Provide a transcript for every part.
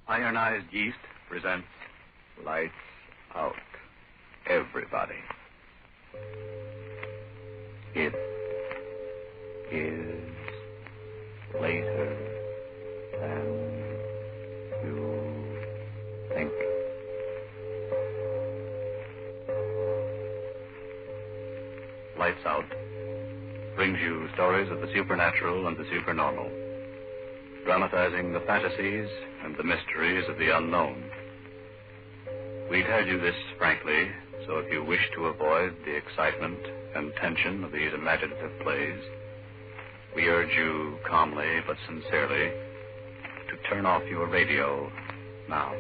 Ironized Yeast presents Lights Out, Everybody. It is later than you think. Lights Out brings you stories of the supernatural and the supernormal, dramatizing the fantasies and the mysteries of the unknown. We tell you this frankly, so if you wish to avoid the excitement and tension of these imaginative plays, we urge you calmly but sincerely to turn off your radio now.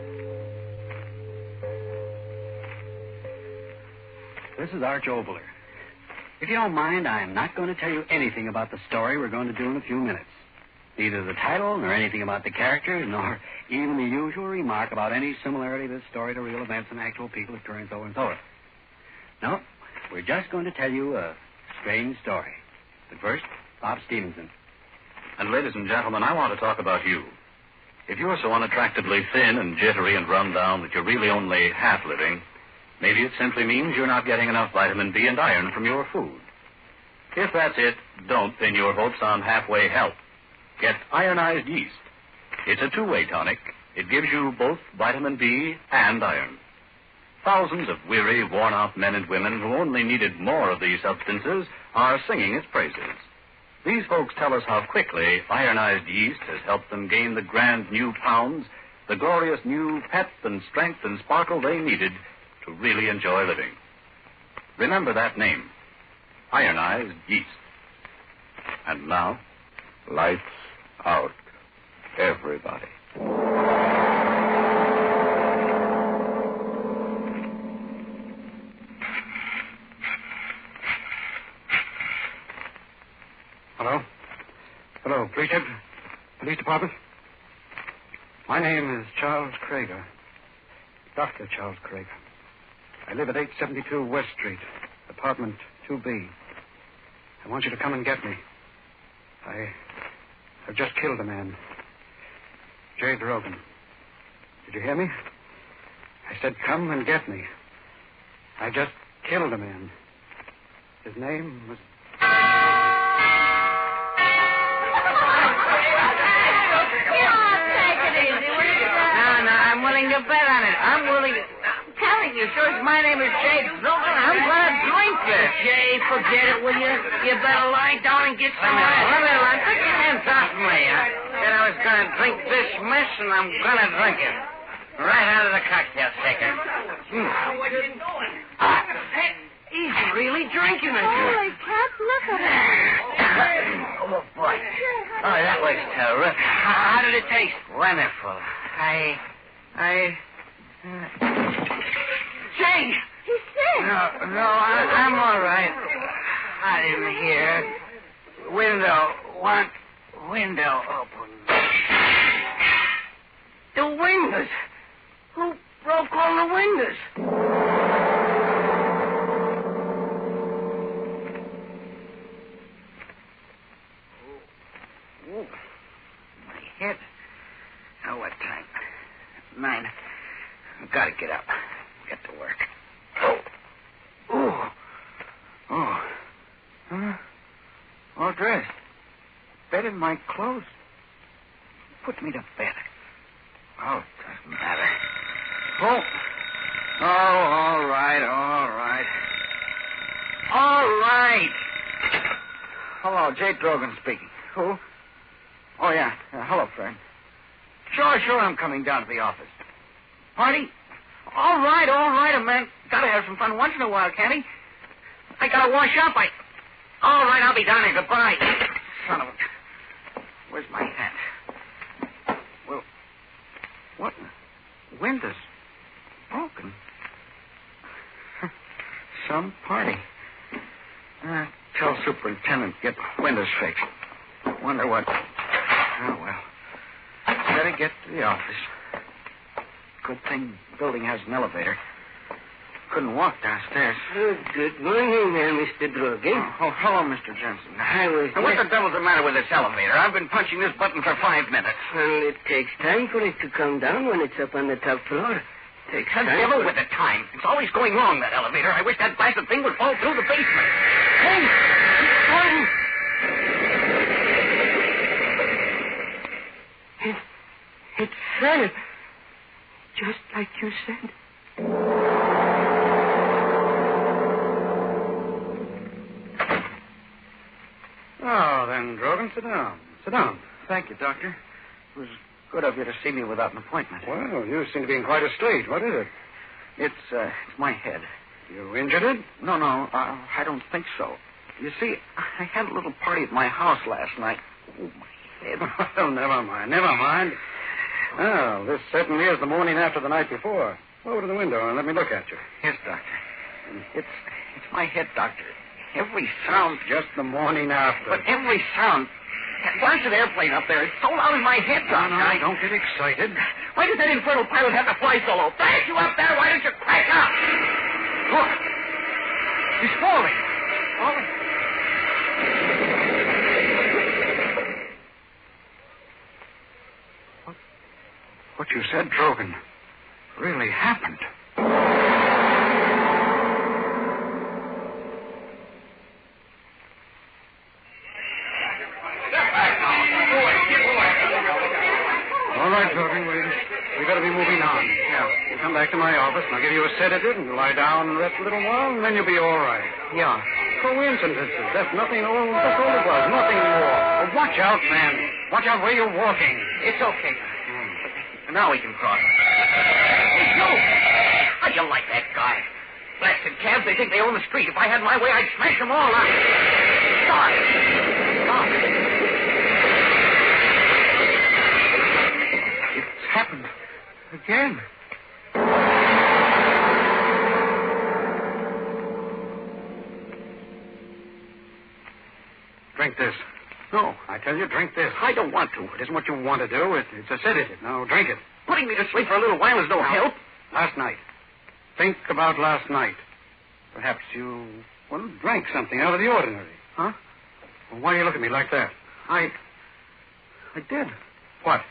This is Arch Oboler. If you don't mind, I'm not going to tell you anything about the story we're going to do in a few minutes. Neither the title, nor anything about the characters, nor even the usual remark about any similarity of this story to real events and actual people occurring so and so. No, we're just going to tell you a strange story. But first, Bob Stevenson. And ladies and gentlemen, I want to talk about you. If you're so unattractively thin and jittery and run down that you're really only half living, maybe it simply means you're not getting enough vitamin B and iron from your food. If that's it, don't pin your hopes on halfway health. Get ironized yeast. It's a two-way tonic. It gives you both vitamin B and iron. Thousands of weary, worn-out men and women who only needed more of these substances are singing its praises. These folks tell us how quickly ironized yeast has helped them gain the grand new pounds, the glorious new pep and strength and sparkle they needed to really enjoy living. Remember that name, ironized yeast. And now, lights out, everybody. Hello? Hello, Projective, Police Department. My name is Charles Krager, Dr. Charles Krager. I live at 872 West Street, apartment 2B. I want you to come and get me. I've just killed a man. J. Drogan. Did you hear me? I said come and get me. I just killed a man. His name was... I'm willing to bet on it. I'm telling you, sir, my name is Jay Drogan. I'm going to drink this. Jay, forget it, will you? You better lie down and get some rest. Put your hands off me. I said I was going to drink this mess, and I'm going to drink it. Right out of the cocktail shaker. What are you doing? He's really drinking it. Holy cats, look at him. Oh, boy. Oh, that was terrific. How did it taste? Wonderful. Jay! He's sick. No, I'm all right. I didn't hear. Window open. The windows. Who broke all the windows? Oh, my head. Oh, what time? 9. I've got to get up. Get to work. All dressed. Bed in my clothes. Put me to bed. Oh, it doesn't matter. All right. Hello, Jay Drogan speaking. Who? Oh, yeah. Hello, friend. Sure, I'm coming down to the office. Party? All right, a man gotta have some fun once in a while, can't he? I gotta wash up, All right, I'll be down there. Goodbye. Son of a... Where's my hat? Well, what? Windows broken. Some party. Tell superintendent, get windows fixed. Wonder what... Oh, well. Better get to the office. Good thing building has an elevator. couldn't walk downstairs. Oh, good morning there, Mr. Drogan. Oh, hello, Mr. Jensen. I was... Now, what the devil's the matter with this elevator? I've been punching this button for 5 minutes. Well, it takes time for it to come down when it's up on the top floor. Takes The time devil for... with the time. It's always going wrong, that elevator. I wish that blasted thing would fall through the basement. Hey! It's going! It fell. Just like you said. Oh, then, Drogan, sit down. Sit down. Thank you, Doctor. It was good of you to see me without an appointment. Well, you seem to be in quite a state. What is it? It's my head. You injured it? No, I don't think so. You see, I had a little party at my house last night. Oh, my head. Well, never mind. Oh, this certainly is the morning after the night before. Over to the window and let me look at you. Yes, Doctor. It's my head, Doctor. Every sound. Just the morning after. But every sound. That blasted airplane up there is so loud in my head, Doctor. No, don't get excited. Why did that infernal pilot have to fly so low? Blast you up there! Why didn't you crack up? Look. He's falling. Falling. What you said, Drogan, really happened. All right, Drogan, we got to be moving on. Yeah. You come back to my office, and I'll give you a sedative, and you lie down and rest a little while, and then you'll be all right. Yeah. Coincidences. That's nothing. That's all it was. Nothing more. Oh, watch out, man. Watch out where you're walking. It's okay. Now we can cross. Hey, you! How do you like that guy? Blasted cabs, they think they own the street. If I had my way, I'd smash them all out. Stop! It's happened. Again. Drink this. No, I tell you, drink this. I don't want to. It isn't what you want to do. It's a sedative. Now, drink it. Putting me to sleep for a little while is no help. Last night. Think about last night. Perhaps you, drank something out of the ordinary. Huh? Well, why do you look at me like that? I did. What?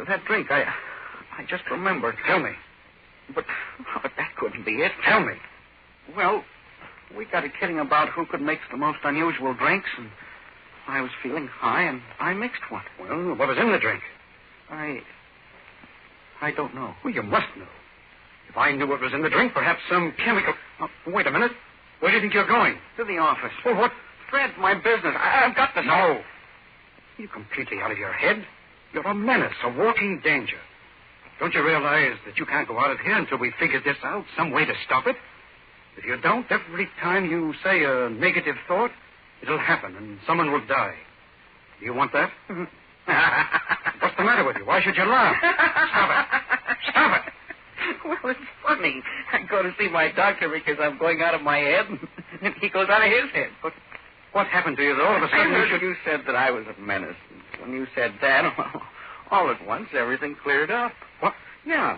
That drink, I just remembered. Tell me. But that couldn't be it. Tell me. Well, we got to kidding about who could make the most unusual drinks, and I was feeling high, and I mixed one. Well, what was in the drink? I don't know. Well, you must know. If I knew what was in the drink, perhaps some chemical... Oh, wait a minute. Where do you think you're going? To the office. Well, what? Fred, my business. I've got to... No. You're completely out of your head. You're a menace, a walking danger. Don't you realize that you can't go out of here until we figure this out, some way to stop it? If you don't, every time you say a negative thought, it'll happen, and someone will die. Do you want that? What's the matter with you? Why should you laugh? Stop it. Stop it. Well, it's funny. I go to see my doctor because I'm going out of my head, and he goes out of his head. But what happened to you, though? All of a sudden, you said that I was a menace. When you said that, well, all at once, everything cleared up. What? Yeah.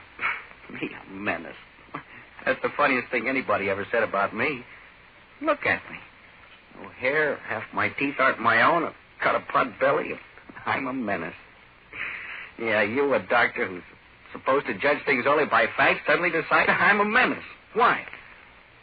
Me, a menace. That's the funniest thing anybody ever said about me. Look at me. No hair, half my teeth aren't my own. I've got a pot belly. I'm a menace. Yeah, you, a doctor who's supposed to judge things only by facts, suddenly decide I'm a menace. Why?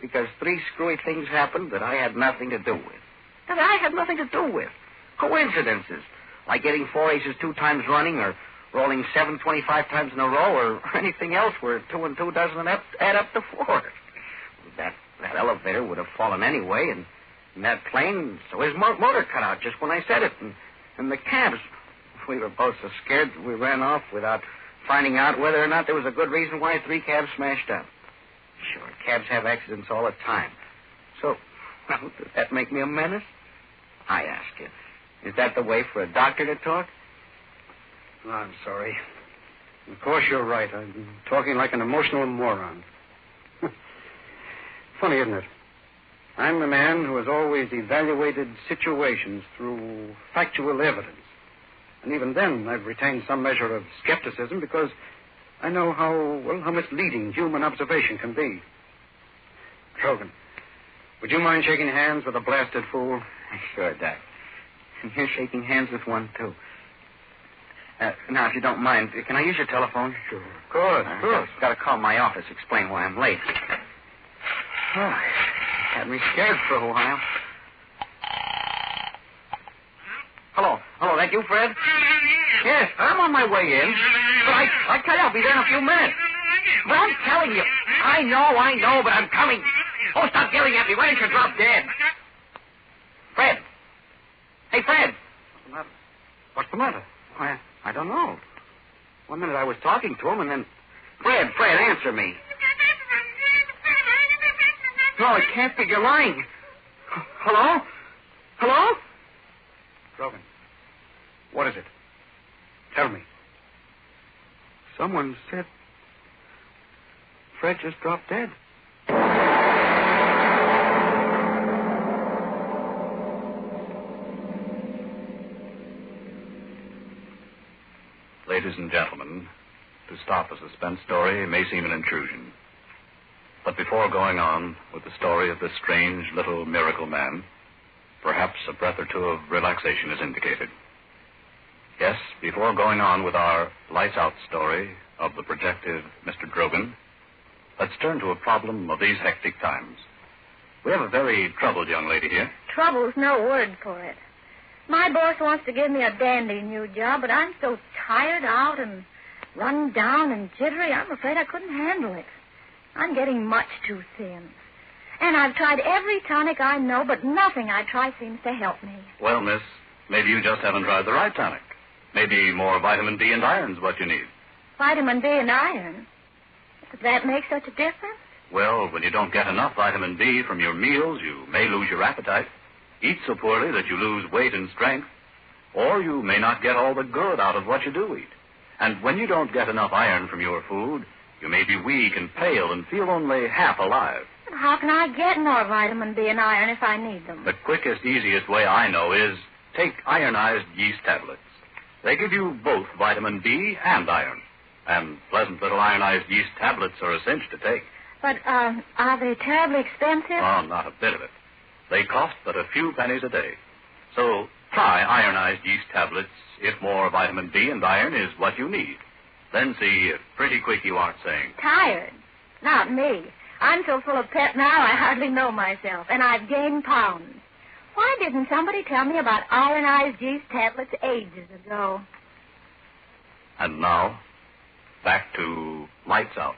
Because 3 screwy things happened that I had nothing to do with. That I had nothing to do with. Coincidences. Like getting 4 aces 2 times running, or rolling 7 25 times in a row, or anything else where 2 and 2 doesn't add up to 4. That elevator would have fallen anyway, and that plane, so his motor cut out just when I said it. And the cabs, we were both so scared that we ran off without finding out whether or not there was a good reason why 3 cabs smashed up. Sure, cabs have accidents all the time. So, well, does that make me a menace? I ask you. Is that the way for a doctor to talk? Oh, I'm sorry. Of course you're right. I'm talking like an emotional moron. Funny, isn't it? I'm a man who has always evaluated situations through factual evidence. And even then, I've retained some measure of skepticism because I know how misleading human observation can be. Drogan, would you mind shaking hands with a blasted fool? Sure, Doc. And you're shaking hands with one, too. Now, if you don't mind, can I use your telephone? Sure. Of course. Got to call my office, explain why I'm late. Oh, had me scared for a while. Hello, that you, Fred? Yes, I'm on my way in. But I tell you, I'll be there in a few minutes. But I'm telling you, I know, but I'm coming. Oh, stop yelling at me. Why don't you drop dead? Fred. Hey, Fred. What's the matter? Well, I don't know. 1 minute I was talking to him, and then... Fred, answer me. No, it can't be. You're lying. Hello? Drogan, what is it? Tell me. Someone said Fred just dropped dead. Ladies and gentlemen, to stop a suspense story may seem an intrusion. But before going on with the story of this strange little miracle man, perhaps a breath or two of relaxation is indicated. Yes, before going on with our lights-out story of the projective Mr. Drogan, let's turn to a problem of these hectic times. We have a very troubled young lady here. Trouble's no word for it. My boss wants to give me a dandy new job, but I'm so tired out and run down and jittery, I'm afraid I couldn't handle it. I'm getting much too thin. And I've tried every tonic I know, but nothing I try seems to help me. Well, miss, maybe you just haven't tried the right tonic. Maybe more vitamin B and iron's what you need. Vitamin B and iron? Does that make such a difference? Well, when you don't get enough vitamin B from your meals, you may lose your appetite, eat so poorly that you lose weight and strength, or you may not get all the good out of what you do eat. And when you don't get enough iron from your food, you may be weak and pale and feel only half alive. But how can I get more vitamin B and iron if I need them? The quickest, easiest way I know is take ironized yeast tablets. They give you both vitamin B and iron. And pleasant little ironized yeast tablets are a cinch to take. But, are they terribly expensive? Oh, not a bit of it. They cost but a few pennies a day. So try ironized yeast tablets if more vitamin B and iron is what you need. Then see if pretty quick you aren't saying. Tired? Not me. I'm so full of pep now I hardly know myself, and I've gained pounds. Why didn't somebody tell me about ironized yeast tablets ages ago? And now, back to lights out.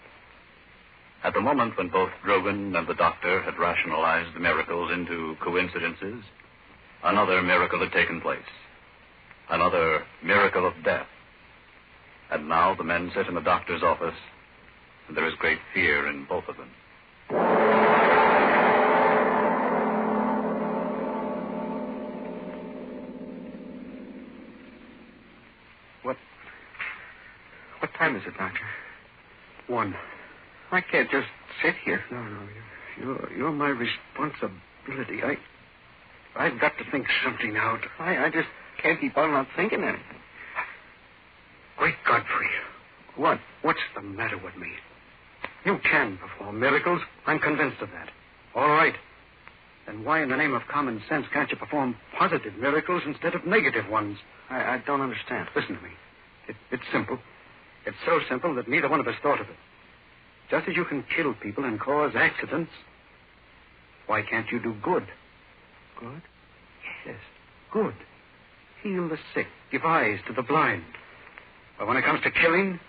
At the moment when both Drogan and the doctor had rationalized the miracles into coincidences, another miracle had taken place. Another miracle of death. And now the men sit in the doctor's office, and there is great fear in both of them. What time is it, Doctor? 1. I can't just sit here. No, you're my responsibility. I've got to think something out. I just can't keep on not thinking anything. Great Godfrey. What's the matter with me? You can perform miracles. I'm convinced of that. All right. Then why in the name of common sense can't you perform positive miracles instead of negative ones? I don't understand. Listen to me. It's simple. It's so simple that neither one of us thought of it. Just as you can kill people and cause accidents, why can't you do good? Good? Yes, good. Heal the sick, give eyes to the blind. But when it comes to killing,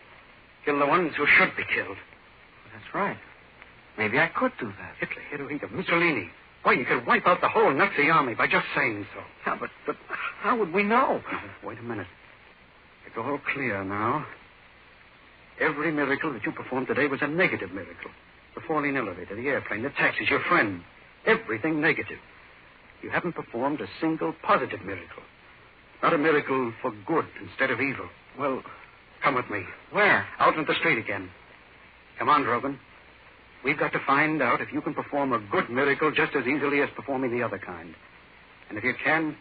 kill the ones who should be killed. Well, that's right. Maybe I could do that. Hitler, Mussolini. Why, you could wipe out the whole Nazi army by just saying so. Yeah, but how would we know? Wait a minute. It's all clear now. Every miracle that you performed today was a negative miracle. The falling elevator, the airplane, the taxis, your friend. Everything negative. You haven't performed a single positive miracle. Not a miracle for good instead of evil. Well, come with me. Where? Out in the street again. Come on, Drogan. We've got to find out if you can perform a good miracle just as easily as performing the other kind. And if you can,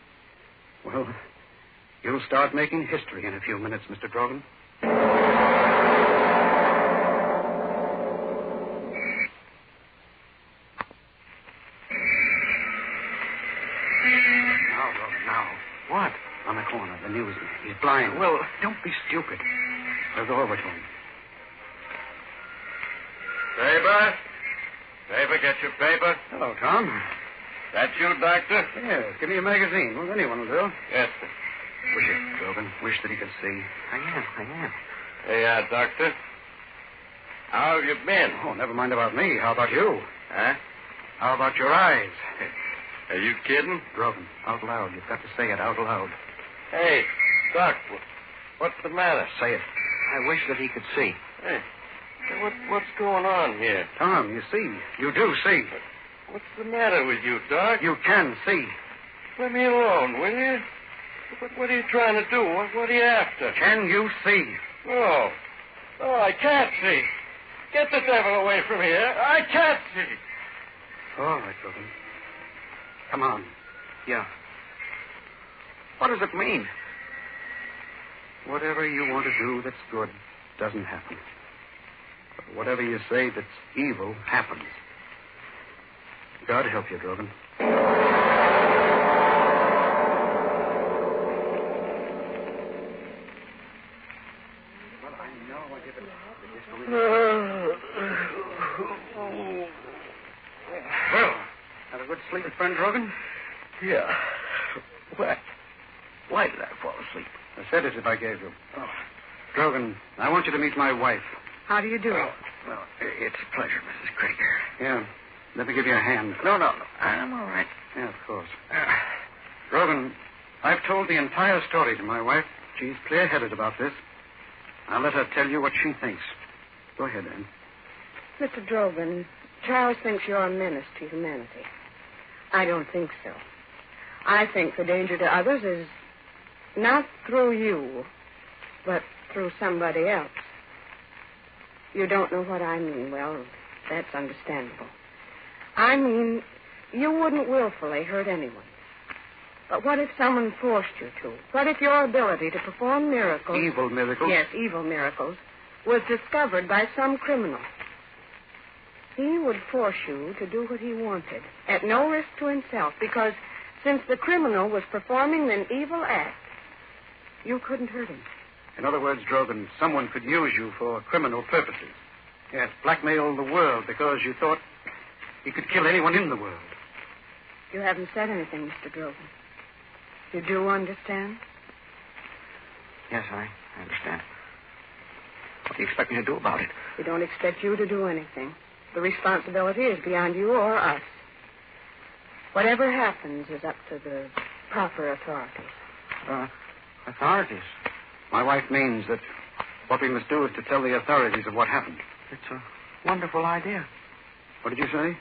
well, you'll start making history in a few minutes, Mr. Drogan. the news. He's blind. Well, don't be stupid. I'll go over to him. Paper? Paper, get your paper. Hello, Tom. That you, Doctor? Yes, give me a magazine. Well, anyone will do. Yes, sir. Wish it, Drogan. Wish that he could see. I am. Hey, Doctor. How have you been? Oh, never mind about me. How about you? Huh? How about your eyes? Are you kidding? Drogan, out loud. You've got to say it out loud. Hey, Doc, what's the matter? Say it. I wish that he could see. Hey, what's going on here? Tom, you see. You do see. What's the matter with you, Doc? You can see. Let me alone, will you? What are you trying to do? What are you after? Can you see? Oh, I can't see. Get the devil away from here. I can't see. All right, Drogan. Come on. Yeah. What does it mean? Whatever you want to do that's good doesn't happen. But whatever you say that's evil happens. God help you, Drogan. Well, I know I did it. Well, have a good sleep, friend Drogan? Yeah. Why did I fall asleep? The sedative I gave you. Oh. Drogan, I want you to meet my wife. How do you do? Well, it's a pleasure, Mrs. Krieger. Yeah. Let me give you a hand. No. I'm all right. Yeah, of course. Drogan, I've told the entire story to my wife. She's clear-headed about this. I'll let her tell you what she thinks. Go ahead, Anne. Mr. Drogan, Charles thinks you're a menace to humanity. I don't think so. I think the danger to others is not through you, but through somebody else. You don't know what I mean. Well, that's understandable. I mean, you wouldn't willfully hurt anyone. But what if someone forced you to? What if your ability to perform miracles... Evil miracles? Yes, evil miracles, was discovered by some criminal? He would force you to do what he wanted, at no risk to himself, because since the criminal was performing an evil act, you couldn't hurt him. In other words, Drogan, someone could use you for criminal purposes. Yes, blackmail the world because you thought he could kill anyone in the world. You haven't said anything, Mr. Drogan. You do understand? Yes, I understand. What do you expect me to do about it? We don't expect you to do anything. The responsibility is beyond you or us. Whatever happens is up to the proper authorities. Authorities? My wife means that what we must do is to tell the authorities of what happened. It's a wonderful idea. What did you say?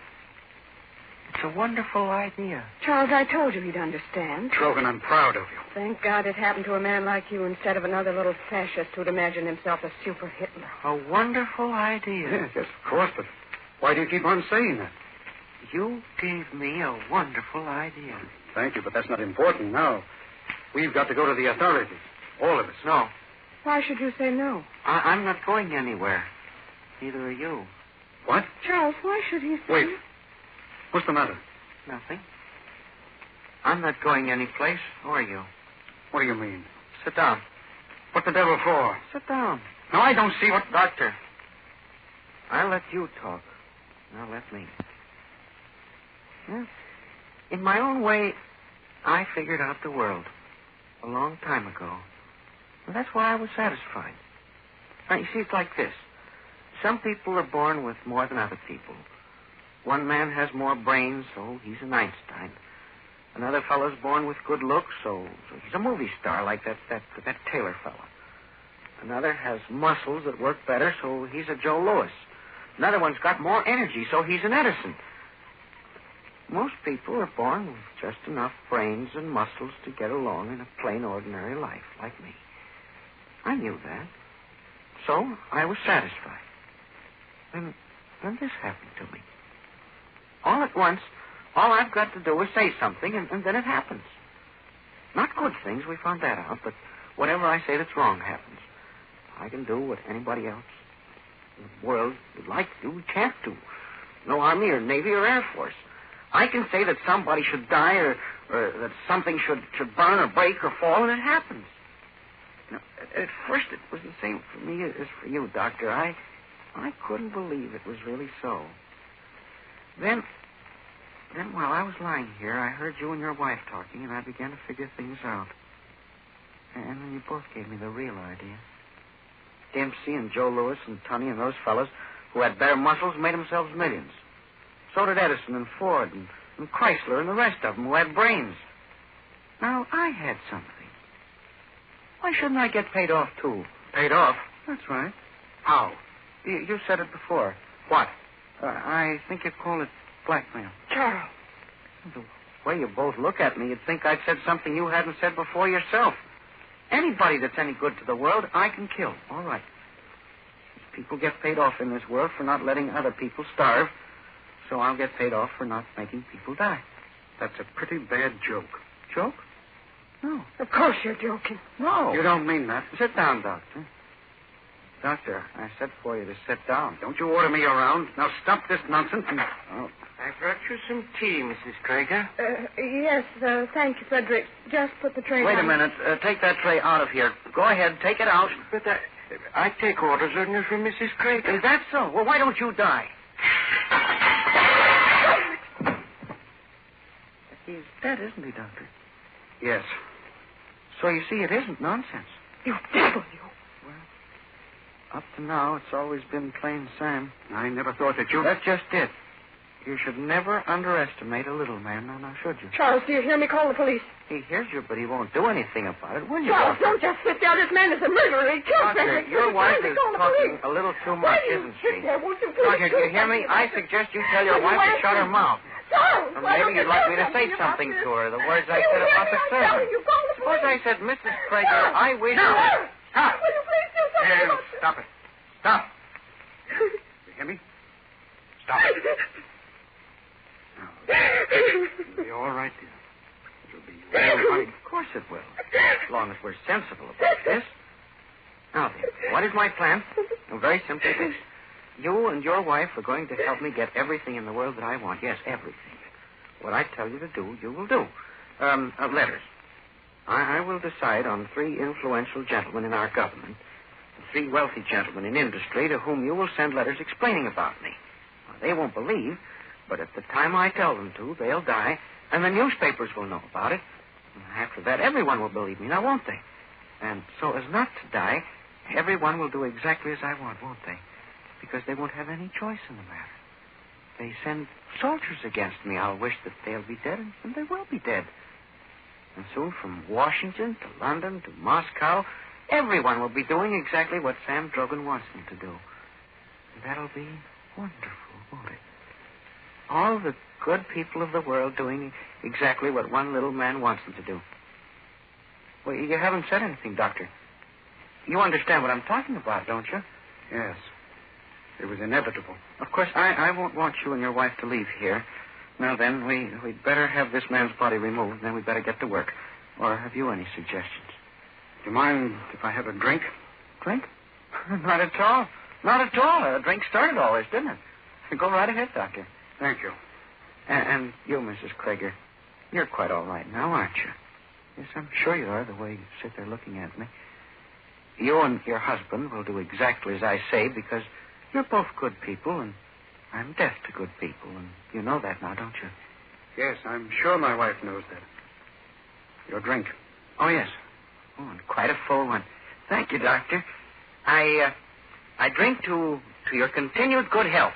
It's a wonderful idea. Charles, I told you he'd understand. Drogan, I'm proud of you. Thank God it happened to a man like you instead of another little fascist who'd imagine himself a super Hitler. A wonderful idea. Yes, of course, but why do you keep on saying that? You gave me a wonderful idea. Thank you, but that's not important now. We've got to go to the authorities. All of us. No. Why should you say no? I'm not going anywhere. Neither are you. What? Charles, why should he say... Wait. What's the matter? Nothing. I'm not going anyplace, or you. What do you mean? Sit down. What the devil for? Sit down. No, I don't see what... Doctor, I'll let you talk. Now let me. Yeah. In my own way, I figured out the world a long time ago. And that's why I was satisfied. Now, you see, it's like this. Some people are born with more than other people. One man has more brains, so he's an Einstein. Another fellow's born with good looks, so he's a movie star, like that Taylor fella. Another has muscles that work better, so he's a Joe Louis. Another one's got more energy, so he's an Edison. Most people are born with just enough brains and muscles to get along in a plain, ordinary life, like me. I knew that. So I was satisfied. Then this happened to me. All at once, all I've got to do is say something, and then it happens. Not good things, we found that out, but whatever I say that's wrong happens. I can do what anybody else in the world would like to do, we can't do. No Army or Navy or Air Force. I can say that somebody should die or that something should burn or break or fall, and it happens. No, at first it was the same for me as for you, Doctor. I couldn't believe it was really so. Then while I was lying here, I heard you and your wife talking, and I began to figure things out. And then you both gave me the real idea. Dempsey and Joe Louis and Tunney and those fellas who had better muscles made themselves millions. So did Edison and Ford and Chrysler and the rest of them who had brains. Now, I had something. Why shouldn't I get paid off, too? Paid off? That's right. How? You said it before. What? I think you call it blackmail. Charles. The way you both look at me, you'd think I'd said something you hadn't said before yourself. Anybody that's any good to the world, I can kill. All right. People get paid off in this world for not letting other people starve, so I'll get paid off for not making people die. That's a pretty bad joke. Joke? No. Of course you're joking. No. You don't mean that. Sit down, Doctor. Doctor, I said for you to sit down. Don't you order me around. Now stop this nonsense and... Oh. I brought you some tea, Mrs. Krieger. Yes, thank you, Frederick. Just put the tray Wait down. a minute. Take that tray out of here. Go ahead. Take it out. But I take orders only from Mrs. Krieger. Is that so? Well, why don't you die? He's dead, isn't he, Doctor? Yes. So you see, it isn't nonsense. You devil, you. Up to now, it's always been plain Sam. I never thought that you... That's just it. You should never underestimate a little man, now should you? Charles, do you hear me call the police? He hears you, but he won't do anything about it, will you, Charles, Doctor? don't just sit there. This man is a murderer. He killed Doctor, Frederick. your wife Time to is call the talking police. a little too Why much, do you isn't sit she? there? Won't you please Doctor, do you hear me? I suggest you tell your Will you wife to answer shut her me? mouth. Charles, Or why maybe don't you'd you like do me to say about something this? to her, the words I You said hear about me? the I'm servant. telling you, call the Suppose I police. said, Mrs. Krieger, I wish... Now, Stop. will you please do something Hey, about this? stop it. Stop. You hear me? Stop it. It'll be all right, dear. It'll be all right. Of course it will, as long as we're sensible about this. Now, then, what is my plan? Well, very simply this. You and your wife are going to help me get everything in the world that I want. Yes, everything. What I tell you to do, you will do. Letters. I will decide on 3 influential gentlemen in our government, 3 wealthy gentlemen in industry to whom you will send letters explaining about me. Now, they won't believe, but at the time I tell them to, they'll die, and the newspapers will know about it. And after that, everyone will believe me, now won't they? And so as not to die, everyone will do exactly as I want, won't they? Because they won't have any choice in the matter. They send soldiers against me. I'll wish that they'll be dead, and they will be dead. And soon from Washington to London to Moscow, everyone will be doing exactly what Sam Drogan wants them to do. And that'll be wonderful, won't it? All the good people of the world doing exactly what one little man wants them to do. Well, you haven't said anything, Doctor. You understand what I'm talking about, don't you? Yes. It was inevitable. Of course, I won't want you and your wife to leave here. Now then, we'd better have this man's body removed, and then we'd better get to work. Or have you any suggestions? Do you mind if I have a drink? Drink? Not at all. Not at all. A drink started all this, didn't it? Go right ahead, Doctor. Thank you. And you, Mrs. Krieger, you're quite all right now, aren't you? Yes, I'm sure you are, the way you sit there looking at me. You and your husband will do exactly as I say, because you're both good people, and I'm deaf to good people, and you know that now, don't you? Yes, I'm sure my wife knows that. Your drink. Oh, yes. Oh, and quite a full one. Thank you, Doctor. I drink to your continued good health.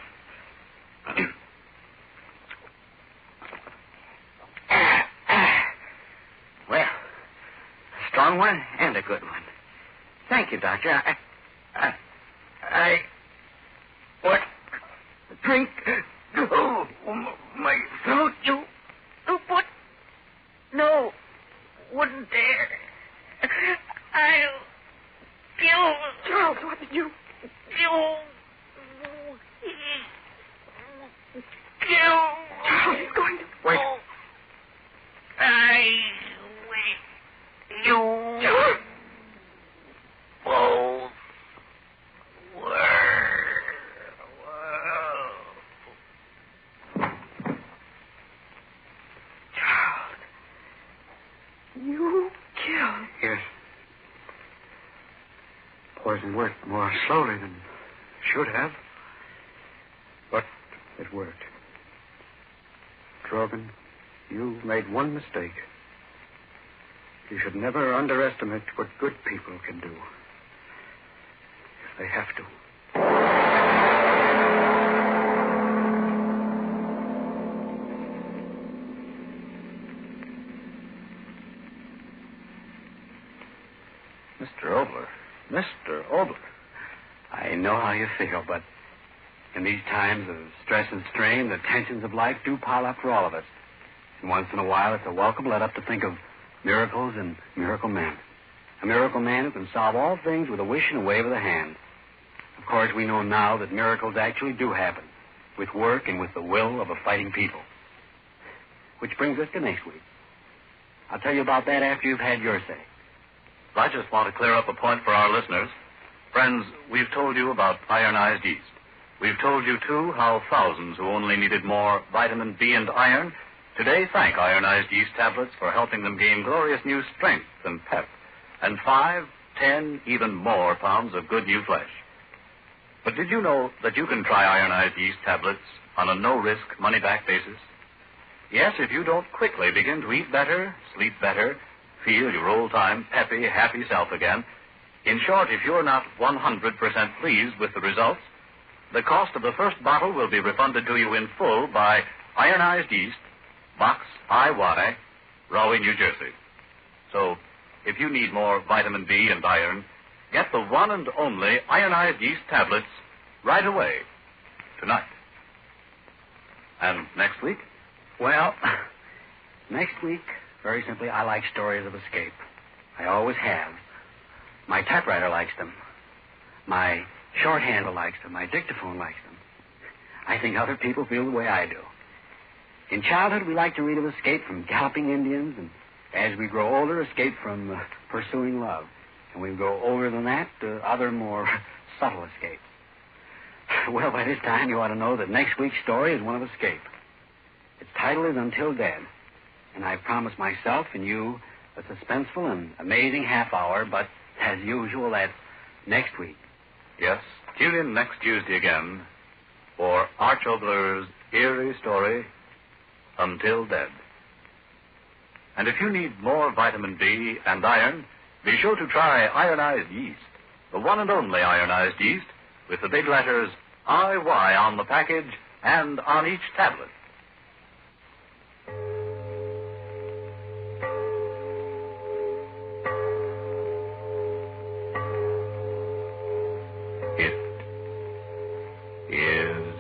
Well, a strong one and a good one. Thank you, Doctor. What? Drink? Oh, my throat, you... What? No. Wouldn't dare. I'll kill... Charles, what did you... Kill... Charles, he's going to... Wait. I wish you... Charles! both were... Charles, you killed... Yes. course, it worked more slowly than it should have. But it worked. Drogan, you made one mistake. You should never underestimate what good people can do. If they have to. Mr. Oboler. Mr. Oboler. I know how you feel, but in these times of stress and strain, the tensions of life do pile up for all of us. And once in a while, it's a welcome let up to think of miracles and miracle men. A miracle man who can solve all things with a wish and a wave of the hand. Of course, we know now that miracles actually do happen, with work and with the will of a fighting people. Which brings us to next week. I'll tell you about that after you've had your say. I just want to clear up a point for our listeners. Friends, we've told you about ironized yeast. We've told you, too, how thousands who only needed more vitamin B and iron today thank ironized yeast tablets for helping them gain glorious new strength and pep, and 5, 10, even more pounds of good new flesh. But did you know that you can try ironized yeast tablets on a no-risk, money-back basis? Yes, if you don't quickly begin to eat better, sleep better, feel your old-time, peppy, happy self again. In short, if you're not 100% pleased with the results, the cost of the first bottle will be refunded to you in full by ironized yeast, Box IY, Rahway, New Jersey. So, if you need more vitamin B and iron, get the one and only ironized yeast tablets right away, tonight. And next week? Well, next week, very simply, I like stories of escape. I always have. My typewriter likes them. My shorthand likes them. My dictaphone likes them. I think other people feel the way I do. In childhood, we like to read of escape from galloping Indians, and as we grow older, escape from pursuing love. And we grow older than that, other more subtle escapes. Well, by this time, you ought to know that next week's story is one of escape. Its title is Until Dead. And I promised myself and you a suspenseful and amazing half hour, but as usual, that's next week. Yes, tune in next Tuesday again for Arch Oboler's eerie story, Until Dead. And if you need more vitamin B and iron, be sure to try ironized yeast, the one and only ironized yeast, with the big letters IY on the package and on each tablet. It is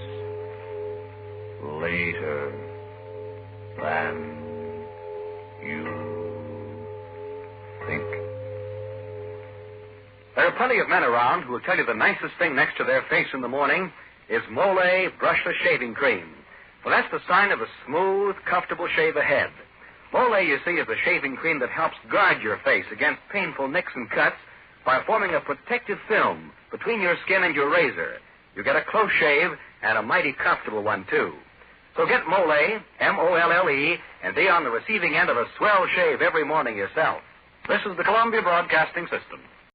later than you think. There are plenty of men around who will tell you the nicest thing next to their face in the morning is Mole Brushless Shaving Cream. Well, that's the sign of a smooth, comfortable shave ahead. Mole, you see, is a shaving cream that helps guard your face against painful nicks and cuts by forming a protective film between your skin and your razor. You get a close shave and a mighty comfortable one, too. So get Mole, M-O-L-L-E, and be on the receiving end of a swell shave every morning yourself. This is the Columbia Broadcasting System.